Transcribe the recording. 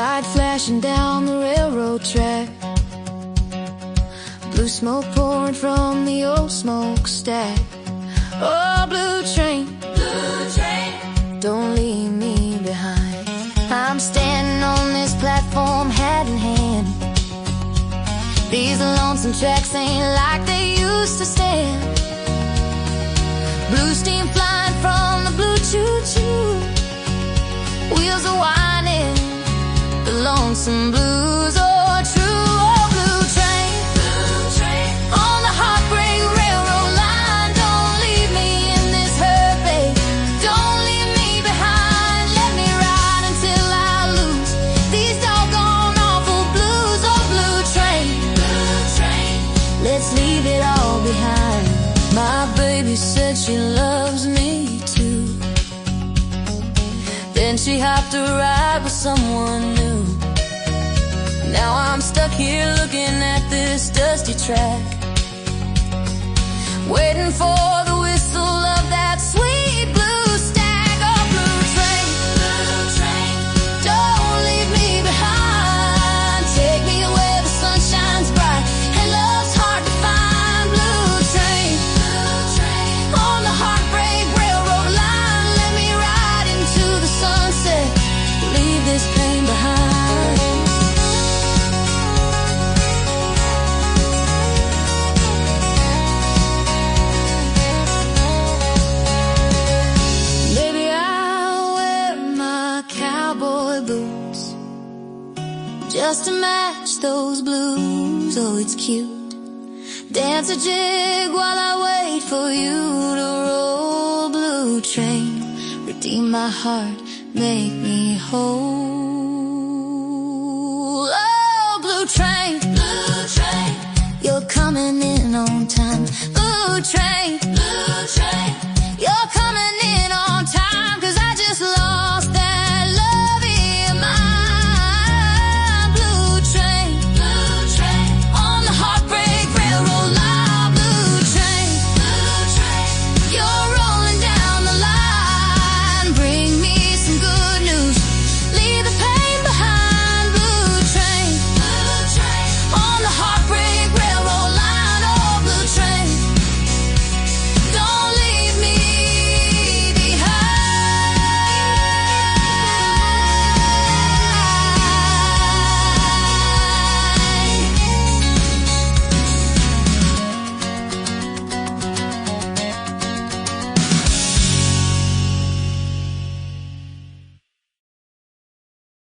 light flashing down the railroad track, blue smoke pouring from the old smokestack. Oh, blue train, don't leave me behind. I'm standing on this platform hand in hand. These lonesome tracks ain't like they used to stand. Blue steam flying from the blue choo-choo, wheels are winding, the lonesome blues are true. Oh, blue train, on the heartbreak railroad line, don't leave me in this hurt, babe. Don't leave me behind. Let me ride until I lose these doggone awful blues. Oh, blue train, let's leave it all behind. My baby said she loves me too, then she hopped a ride with someone new. Now I'm stuck here looking at this dusty track, waiting for the whistle of that sweet blue stag. Oh, blue train, don't leave me behind. Take me where the sun shines bright and love's hard to find. Blue train, on the heartbreak railroad line, let me ride into the sunset, leave this pain behind. Maybe I'll wear my cowboy boots just to match those blues. Oh, it's cute. Dance a jig while I wait for you to roll. Blue train, redeem my heart, make me whole.